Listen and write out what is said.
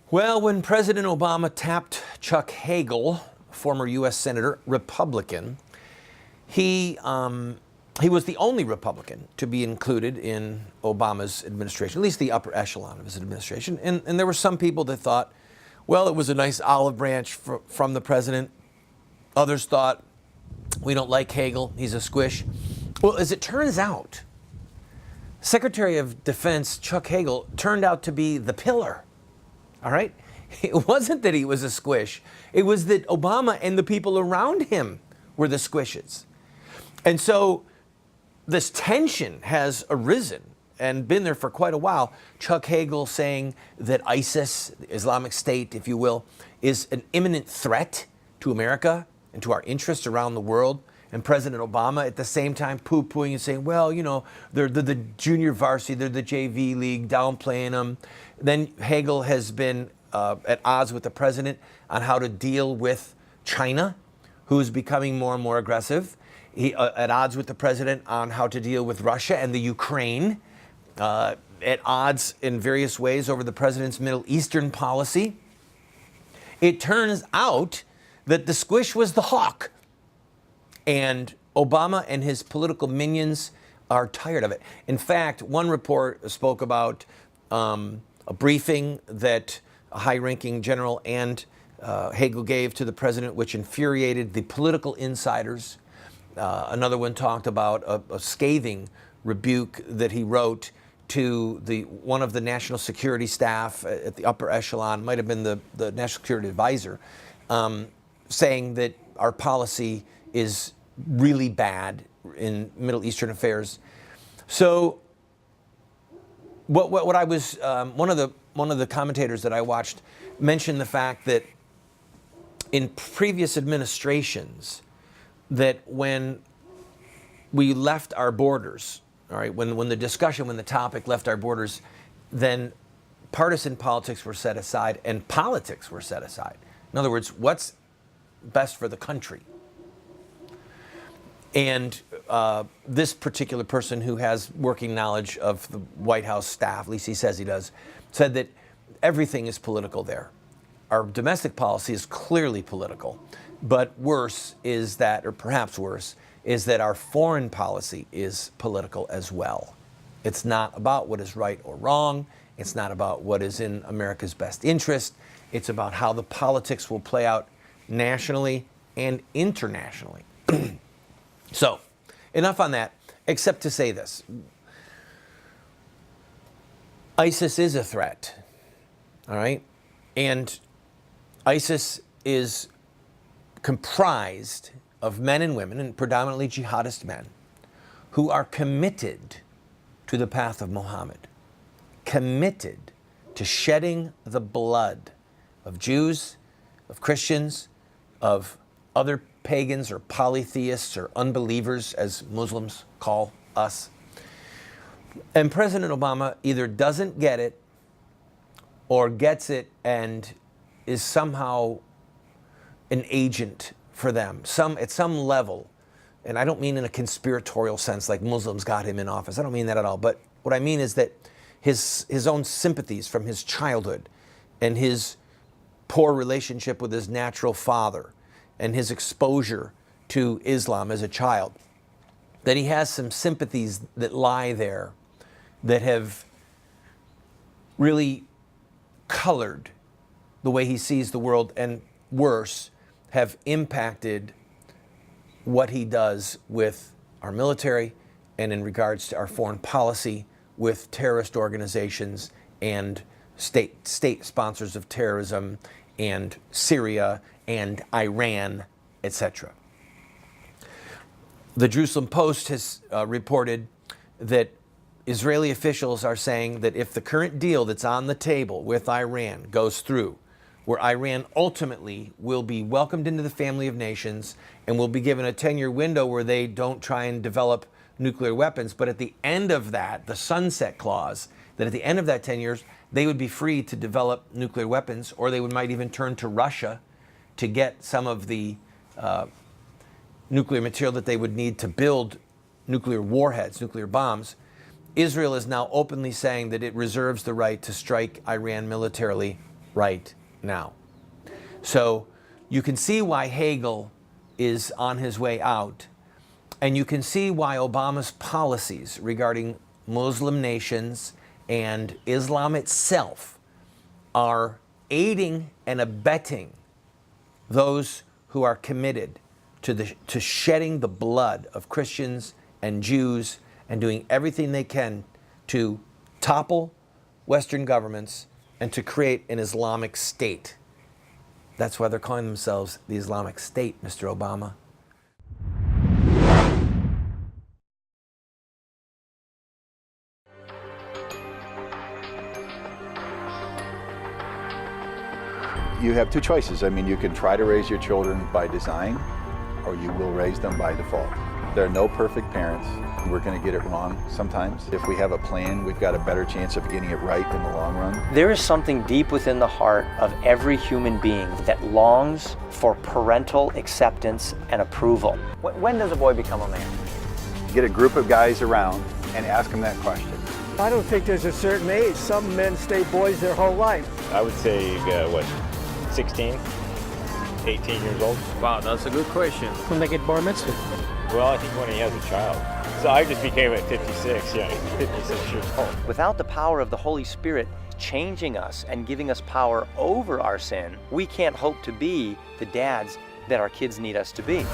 Well, when President Obama tapped Chuck Hagel, former U.S. Senator, Republican, he was the only Republican to be included in Obama's administration, at least the upper echelon of his administration. And there were some people that thought, well, it was a nice olive branch from the president. Others thought, we don't like Hagel, he's a squish. Well, as it turns out, Secretary of Defense Chuck Hagel turned out to be the pillar. All right? It wasn't that he was a squish. It was that Obama and the people around him were the squishes. And so this tension has arisen and been there for quite a while. Chuck Hagel saying that ISIS, the Islamic State, if you will, is an imminent threat to America and to our interests around the world. And President Obama at the same time poo-pooing and saying, well, you know, they're the junior varsity, they're the JV league, downplaying them. Then Hagel has been at odds with the president on how to deal with China, who's becoming more and more aggressive. He at odds with the president on how to deal with Russia and the Ukraine, at odds in various ways over the president's Middle Eastern policy. It turns out that the squish was the hawk. And Obama and his political minions are tired of it. In fact, one report spoke about a briefing that a high-ranking general and Hagel gave to the president, which infuriated the political insiders. Another one talked about a scathing rebuke that he wrote to one of the national security staff at the upper echelon, might have been the national security advisor, saying that our policy is really bad in Middle Eastern affairs. So what I was, one of the commentators that I watched mentioned the fact that in previous administrations, that when we left our borders, all right, when the topic left our borders, then partisan politics were set aside and politics were set aside. In other words, what's best for the country? And this particular person who has working knowledge of the White House staff, at least he says he does, said that everything is political there. Our domestic policy is clearly political, but worse is that, or perhaps worse, is that our foreign policy is political as well. It's not about what is right or wrong. It's not about what is in America's best interest. It's about how the politics will play out nationally and internationally. So, enough on that, except to say this. ISIS is a threat, all right? And ISIS is comprised of men and women, and predominantly jihadist men, who are committed to the path of Muhammad, committed to shedding the blood of Jews, of Christians, of other pagans or polytheists or unbelievers, as Muslims call us. And President Obama either doesn't get it or gets it and is somehow an agent for them, at some level. And I don't mean in a conspiratorial sense like Muslims got him in office. I don't mean that at all. But what I mean is that his own sympathies from his childhood and his poor relationship with his natural father and his exposure to Islam as a child, that he has some sympathies that lie there that have really colored the way he sees the world, and worse, have impacted what he does with our military and in regards to our foreign policy with terrorist organizations and state sponsors of terrorism and Syria and Iran, etc. The Jerusalem Post has reported that Israeli officials are saying that if the current deal that's on the table with Iran goes through, where Iran ultimately will be welcomed into the family of nations and will be given a 10-year window where they don't try and develop nuclear weapons, but at the end of that, the sunset clause, that at the end of that 10 years, they would be free to develop nuclear weapons, or they might even turn to Russia to get some of the nuclear material that they would need to build nuclear warheads, nuclear bombs. Israel is now openly saying that it reserves the right to strike Iran militarily right now. So you can see why Hagel is on his way out, and you can see why Obama's policies regarding Muslim nations and Islam itself are aiding and abetting those who are committed to shedding the blood of Christians and Jews and doing everything they can to topple Western governments and to create an Islamic state. That's why they're calling themselves the Islamic State, Mr. Obama. You have two choices. I mean, you can try to raise your children by design, or you will raise them by default. There are no perfect parents. We're going to get it wrong sometimes. If we have a plan, we've got a better chance of getting it right in the long run. There is something deep within the heart of every human being that longs for parental acceptance and approval. When does a boy become a man? Get a group of guys around and ask them that question. I don't think there's a certain age. Some men stay boys their whole life. I would say, 16, 18 years old. Wow, that's a good question. When they get bar mitzvah. Well, I think when he has a child. So I just became at 56, 56 years old. Without the power of the Holy Spirit changing us and giving us power over our sin, we can't hope to be the dads that our kids need us to be.